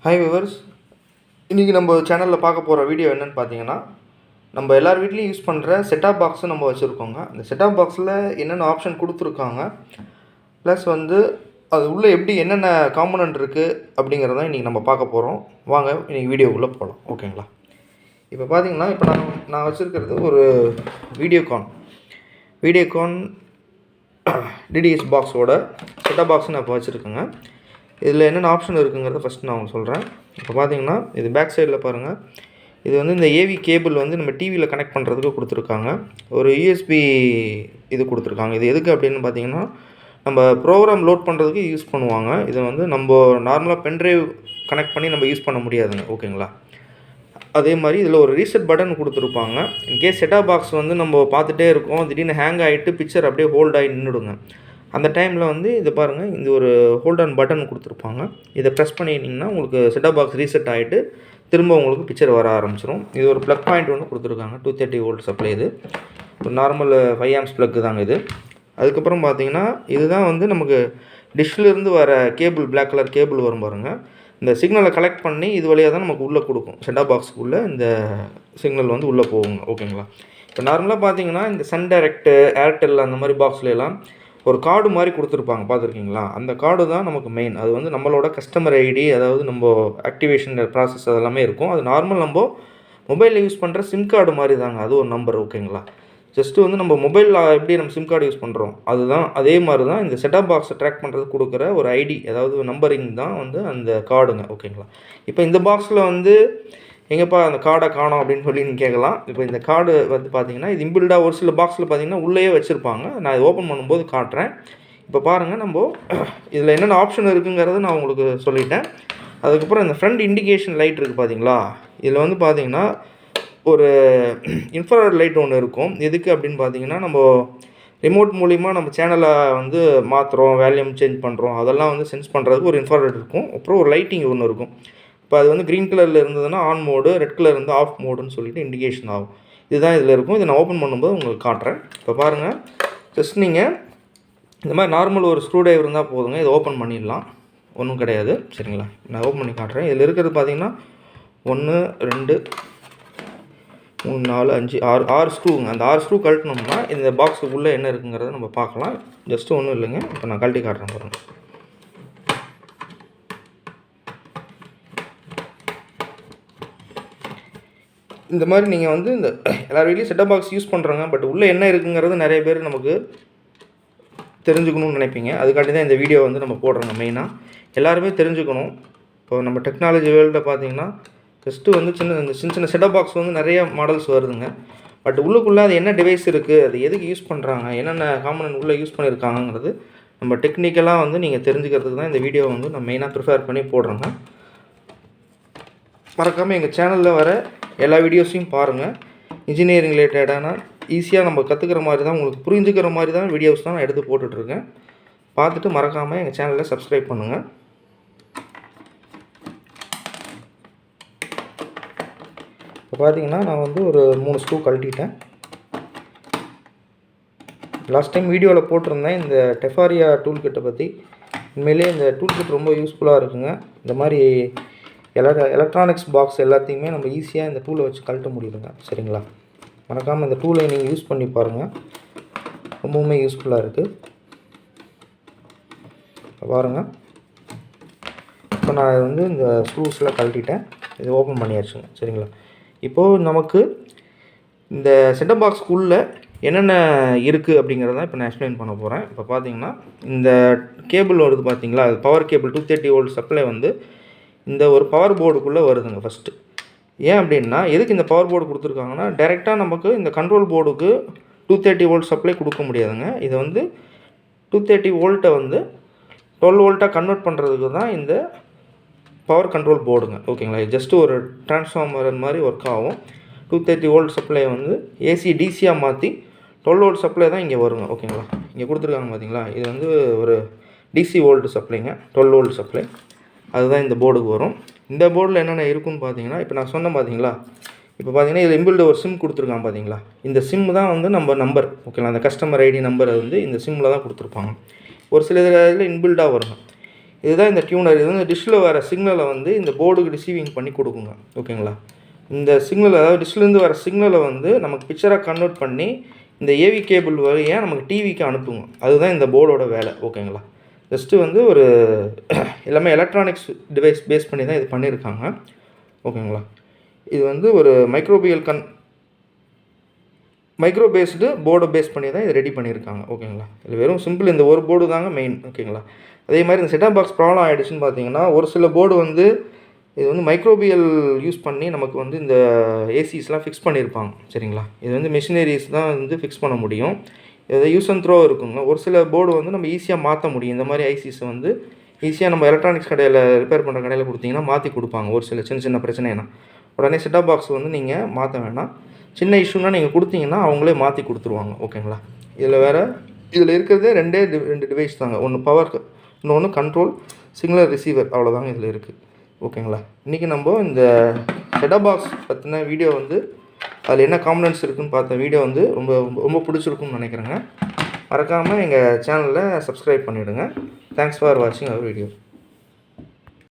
Hi viewers, இன்றைக்கி நம்ம சேனலில் பார்க்க போகிற வீடியோ என்னென்னு பார்த்தீங்கன்னா, நம்ம எல்லார் வீட்லேயும் யூஸ் பண்ணுற செட்டாப் பாக்ஸும் நம்ம வச்சுருக்கோங்க. அந்த செட்டாப் பாக்ஸில் என்னென்ன ஆப்ஷன் கொடுத்துருக்காங்க, ப்ளஸ் வந்து அது உள்ளே எப்படி என்னென்ன காம்போனன்ட் இருக்குது அப்படிங்கிறத இன்றைக்கி நம்ம பார்க்க போகிறோம். வாங்க இன்றைக்கி வீடியோக்குள்ளே போகலாம். ஓகேங்களா? இப்போ பார்த்தீங்கன்னா, இப்போ நான் வச்சுருக்கிறது ஒரு வீடியோகான் டிடிஎஸ் பாக்ஸோட செட்டாப் பாக்ஸ் நான் இப்போ வச்சுருக்கேங்க. இதில் என்னென்ன ஆப்ஷன் இருக்குங்கிறத ஃபஸ்ட்டு நான் உங்களுக்கு சொல்கிறேன். இப்போ பார்த்தீங்கன்னா, இது பேக் சைடில் பாருங்கள். இது வந்து இந்த ஏவி கேபிள் வந்து நம்ம டிவியில் கனெக்ட் பண்ணுறதுக்கு கொடுத்துருக்காங்க. ஒரு யூஎஸ்பி இது கொடுத்துருக்காங்க. இது எதுக்கு அப்படின்னு பார்த்தீங்கன்னா, நம்ம ப்ரோக்ராம் லோட் பண்ணுறதுக்கு யூஸ் பண்ணுவாங்க. இதை வந்து நம்ம நார்மலாக பென்ட்ரைவ் கனெக்ட் பண்ணி நம்ம யூஸ் பண்ண முடியாதுங்க. ஓகேங்களா? அதே மாதிரி இதில் ஒரு ரீசெட் பட்டன் கொடுத்துருப்பாங்க. இன்கேஸ் செட்டாப் பாக்ஸ் வந்து நம்ம பார்த்துட்டே இருக்கோம், திடீர்னு ஹேங் ஆகிட்டு பிக்சர் அப்படியே ஹோல்ட் ஆகி நின்றுடுங்க. அந்த டைமில் வந்து இது பாருங்கள், இந்த ஒரு ஹோல்ட் ஆன் பட்டன் கொடுத்துருப்பாங்க. இதை ப்ரெஸ் பண்ணிட்டீங்கன்னா உங்களுக்கு செட்டாப் பாக்ஸ் ரீசெட் ஆகிட்டு திரும்ப உங்களுக்கு பிக்சர் வர ஆரம்பிச்சிடும். இது ஒரு ப்ளக் பாயிண்ட் ஒன்று கொடுத்துருக்காங்க. 230 வோல்ட் சப்ளை. இது ஒரு நார்மல் 5 ஆம்ஸ் ப்ளக்கு தாங்க இது. அதுக்கப்புறம் பார்த்தீங்கன்னா, இதுதான் வந்து நமக்கு டிஷ்லேருந்து வர கேபிள், பிளாக் கலர் கேபிள் வரும் பாருங்கள். இந்த சிக்னலை கலெக்ட் பண்ணி இது வழியாக தான் நமக்கு உள்ளே கொடுக்கும். செட்டாப் பாக்ஸுக்குள்ளே இந்த சிக்னல் வந்து உள்ளே போகுங்க. ஓகேங்களா? இப்போ நார்மலாக பார்த்தீங்கன்னா, இந்த சன் டைரக்ட்டு, ஏர்டெல் அந்த மாதிரி பாக்ஸ்லாம் ஒரு கார்டு மாதிரி கொடுத்துருப்பாங்க, பார்த்துருக்கீங்களா? அந்த கார்டு தான் நமக்கு மெயின். அது வந்து நம்மளோட கஸ்டமர் ஐடி, அதாவது நம்ம ஆக்டிவேஷன் ப்ராசஸ் அதெல்லாமே இருக்கும். அது நார்மல் நம்ம மொபைலில் யூஸ் பண்ணுற சிம் கார்டு மாதிரி தாங்க. அது ஒரு நம்பர். ஓகேங்களா? ஜஸ்ட்டு வந்து நம்ம மொபைலில் எப்படி நம்ம சிம் கார்டு யூஸ் பண்ணுறோம், அதுதான் அதே மாதிரி தான் இந்த செட்டாப் பாக்ஸை ட்ராக் பண்ணுறதுக்கு கொடுக்குற ஒரு ஐடி, அதாவது நம்பரிங் தான் வந்து அந்த கார்டுங்க. ஓகேங்களா? இப்போ இந்த பாக்ஸில் வந்து எங்கேப்பா அந்த கார்டை காணோம் அப்படின்னு சொல்லி நீங்கள் கேட்கலாம். இப்போ இந்த கார்டு வந்து பார்த்தீங்கன்னா, இது இன்பில்டாக ஒரு சில பாக்ஸில் பார்த்தீங்கன்னா உள்ளேயே வச்சுருப்பாங்க. நான் இதை ஓப்பன் பண்ணும்போது காட்டுறேன். இப்போ பாருங்கள், நம்ம இதில் என்னென்ன ஆப்ஷன் இருக்குங்கிறத நான் உங்களுக்கு சொல்லிட்டேன். அதுக்கப்புறம் இந்த ஃப்ரண்ட் இண்டிகேஷன் லைட் இருக்குது பார்த்தீங்களா? இதில் வந்து பார்த்தீங்கன்னா ஒரு இன்ஃப்ராரெட் லைட் ஒன்று இருக்கும். எதுக்கு அப்படின்னு பார்த்தீங்கன்னா, நம்ம ரிமோட் மூலிமா நம்ம சேனலை வந்து மாற்றுறோம், வேல்யூம் சேஞ்ச் பண்ணுறோம், அதெல்லாம் வந்து சென்ஸ் பண்ணுறதுக்கு ஒரு இன்ஃப்ராரெட் இருக்கும். அப்புறம் ஒரு லைட்டிங் ஒன்று இருக்கும். இப்போ அது வந்து க்ரீன் கலரில் இருந்ததுன்னா ஆன் மோடு, ரெட் கலர் இருந்தால் ஆஃப் மோடுன்னு சொல்லிட்டு இண்டிகேஷன் ஆகும். இதுதான் இதில் இருக்கும். இதை நான் ஓப்பன் பண்ணும்போது உங்களுக்கு காட்டுறேன். இப்போ பாருங்கள், ஜஸ்ட் நீங்கள் இந்த மாதிரி நார்மல் ஒரு ஸ்க்ரூ டிரைவர் இருந்தால் போதுங்க. இதை ஓப்பன் பண்ணிடலாம், ஒன்றும் கிடையாது. சரிங்களா? நான் ஓப்பன் பண்ணி காட்டுறேன். இதில் இருக்கிறது பார்த்தீங்கன்னா 1 2 3 4 5 6 ஸ்க்ரூங்க. அந்த 6 ஸ்க்ரூ கழட்டினோம்னா இந்த பாக்ஸுக்குள்ளே என்ன இருக்குங்கிறத நம்ம பார்க்கலாம். ஜஸ்ட்டு ஒன்றும் இல்லைங்க. இப்போ நான் கழட்டி காட்டுறேன் பாருங்கள். இந்த மாதிரி நீங்கள் வந்து இந்த எல்லார் வீட்லேயும் செட்டாப் பாக்ஸ் யூஸ் பண்ணுறாங்க. பட் உள்ளே என்ன இருக்குங்கிறது நிறைய பேர் நமக்கு தெரிஞ்சுக்கணும்னு நினைப்பீங்க. அதுக்காண்டி தான் இந்த வீடியோ வந்து நம்ம போடுறோங்க. மெயினாக எல்லாருமே தெரிஞ்சுக்கணும். இப்போ நம்ம டெக்னாலஜி வேர்ல்டில் பார்த்தீங்கன்னா, ஜஸ்ட்டு வந்து சின்ன சின்ன செட்டாப் பாக்ஸ் வந்து நிறைய மாடல்ஸ் வருதுங்க. பட் உள்ளுக்குள்ளே அது என்ன டிவைஸ் இருக்குது, அது எதுக்கு யூஸ் பண்ணுறாங்க, என்னென்ன காம்பனன்ட் உள்ளே யூஸ் பண்ணியிருக்காங்கிறது நம்ம டெக்னிக்கலாக வந்து நீங்கள் தெரிஞ்சுக்கிறதுக்கு தான் இந்த வீடியோ வந்து நான் மெயினாக ப்ரிஃபேர் பண்ணி போடுறேங்க. மறக்காமல் எங்கள் சேனலில் வர எல்லா வீடியோஸையும் பாருங்கள். இன்ஜினியரிங் ரிலேட்டடான ஈஸியாக நம்ம கற்றுக்கிற மாதிரி தான், உங்களுக்கு புரிஞ்சுக்கிற மாதிரி தான் வீடியோஸ் தான் நான் எடுத்து போட்டுட்ருக்கேன். பார்த்துட்டு மறக்காமல் எங்கள் சேனலை சப்ஸ்கிரைப் பண்ணுங்கள். இப்போ பார்த்தீங்கன்னா, நான் வந்து ஒரு 3 ஸ்க்ரூ கழட்டிட்டேன். லாஸ்ட் டைம் வீடியோவில் போட்டிருந்தேன் இந்த டெஃபாரியா டூல் கிட்டை பற்றி. உண்மையிலே இந்த டூல் கிட் ரொம்ப யூஸ்ஃபுல்லாக இருக்குங்க. இந்த மாதிரி எலக்ட்ரானிக்ஸ் பாக்ஸ் எல்லாத்தையுமே நம்ம ஈஸியாக இந்த டூலை வச்சு கழட்ட முடியுதுங்க. சரிங்களா? மறக்காமல் இந்த டூலை நீங்கள் யூஸ் பண்ணி பாருங்கள், ரொம்பவுமே யூஸ்ஃபுல்லாக இருக்குது. பாருங்கள், இப்போ நான் வந்து இந்த ஸ்க்ரூஸ்லாம் கழட்டிட்டேன். இது ஓப்பன் பண்ணியாச்சுங்க. சரிங்களா? இப்போது நமக்கு இந்த செட்டப் பாக்ஸ்க்குள்ளே என்னென்ன இருக்குது அப்படிங்கிறத இப்போ நான் எக்ஸ்பிளைன் பண்ண போகிறேன். இப்போ பார்த்தீங்கன்னா, இந்த கேபிள் வருது பார்த்தீங்களா, அது பவர் கேபிள் 230 வோல்ட் சப்ளை வந்து இந்த ஒரு பவர் போர்டுக்குள்ளே வருதுங்க ஃபஸ்ட்டு. ஏன் அப்படின்னா, எதுக்கு இந்த பவர் போர்டு கொடுத்துருக்காங்கன்னா, டைரெக்டாக நமக்கு இந்த கண்ட்ரோல் போர்டுக்கு 230 வோல்ட் சப்ளை கொடுக்க முடியாதுங்க. இதை வந்து 230 வோல்ட்டை வந்து 12 வோல்ட்டாக கன்வெர்ட் பண்ணுறதுக்கு தான் இந்த பவர் கண்ட்ரோல் போர்டுங்க. ஓகேங்களா? இது ஜஸ்ட்டு ஒரு டிரான்ஸ்ஃபார்மர் மாதிரி ஒர்க் ஆகும். 230 வோல்ட் சப்ளை வந்து ஏசி டிசியாக மாற்றி 12 வோல்ட் சப்ளை தான் இங்கே வருங்க. ஓகேங்களா? இங்கே கொடுத்துருக்காங்க பார்த்தீங்களா, இது வந்து ஒரு டிசி வோல்ட் சப்ளைங்க, 12 வோல்ட் சப்ளை. அதுதான் இந்த போர்டுக்கு வரும். இந்த போர்டில் என்னென்ன இருக்குன்னு பார்த்தீங்கன்னா, இப்போ நான் சொன்னேன் பார்த்தீங்களா, இப்போ பார்த்தீங்கன்னா இதில் இன்பில்ட் ஒரு சிம் கொடுத்துருக்கான் பார்த்தீங்களா, இந்த சிம் தான் வந்து நம்ம நம்பர். ஓகேங்களா? அந்த கஸ்டமர் ஐடி நம்பர் வந்து இந்த சிம்மில் தான் கொடுத்துருப்பாங்க. ஒரு சில இதில் இன்பில்டாக வருங்க. இதுதான் இந்த டியூனர். இது வந்து டிஷ்ஷில் வர சிக்னலை வந்து இந்த போர்டுக்கு ரிசீவிங் பண்ணி கொடுக்குங்க. ஓகேங்களா? இந்த சிக்னல், அதாவது டிஷ்லேருந்து வர சிக்னலை வந்து நமக்கு பிக்சராக கன்வெர்ட் பண்ணி இந்த ஏவி கேபிள் வழியாக நமக்கு டிவிக்கு அனுப்புங்க. அதுதான் இந்த போர்டோட வேலை. ஓகேங்களா? ஜஸ்ட்டு வந்து ஒரு எல்லாமே எலக்ட்ரானிக்ஸ் டிவைஸ் பேஸ் பண்ணி தான் இது பண்ணியிருக்காங்க. ஓகேங்களா? இது வந்து ஒரு மைக்ரோ பேஸ்டு போர்டை பேஸ் பண்ணி தான் இது ரெடி பண்ணியிருக்காங்க. ஓகேங்களா? இது வெறும் சிம்பிள் இந்த ஒரு போர்டு தாங்க மெயின். ஓகேங்களா? அதே மாதிரி இந்த செட்டாப் பாக்ஸ் ப்ராப்ளம் ஆகிடுச்சுன்னு பார்த்தீங்கன்னா, ஒரு சில போர்டு வந்து இது வந்து மைக்ரோபியல் யூஸ் பண்ணி நமக்கு வந்து இந்த ஏசிஸ்லாம் ஃபிக்ஸ் பண்ணியிருப்பாங்க. சரிங்களா? இது வந்து மிஷினரிஸ் தான் வந்து ஃபிக்ஸ் பண்ண முடியும். இது யூஸ் அண்ட் த்ரோ இருக்குங்க. ஒரு சில போர்டு வந்து நம்ம ஈஸியாக மாற்ற முடியும். இந்த மாதிரி ஐசிஸை வந்து ஈஸியாக நம்ம எலக்ட்ரானிக்ஸ் கடையில் ரிப்பேர் பண்ணுற கடையில் கொடுத்தீங்கன்னா மாற்றி கொடுப்பாங்க. ஒரு சில சின்ன சின்ன பிரச்சனைனா உடனே செட்டாப் பாக்ஸ் வந்து நீங்கள் மாற்ற வேணாம். சின்ன இஷ்யூனா நீங்கள் கொடுத்தீங்கன்னா அவங்களே மாற்றி கொடுத்துருவாங்க. ஓகேங்களா? இதில் இருக்கிறதே ரெண்டு டிவைஸ் தாங்க. ஒன்று பவருக்கு, இன்னொன்று கண்ட்ரோல், சிக்னல் ரிசீவர். அவ்வளோதாங்க இதில் இருக்குது. ஓகேங்களா? இன்றைக்கி நம்ம இந்த செட்டாப் பாக்ஸ் பற்றின வீடியோ வந்து அதில் என்ன காம்பனன்ட்ஸ் இருக்குதுன்னு பார்த்த வீடியோ வந்து ரொம்ப ரொம்ப பிடிச்சிருக்குன்னு நினைக்கிறேங்க. மறக்காமல் எங்கள் சேனலில் சப்ஸ்கிரைப் பண்ணிவிடுங்க. தேங்க்ஸ் ஃபார் வாட்சிங் அவர் வீடியோ.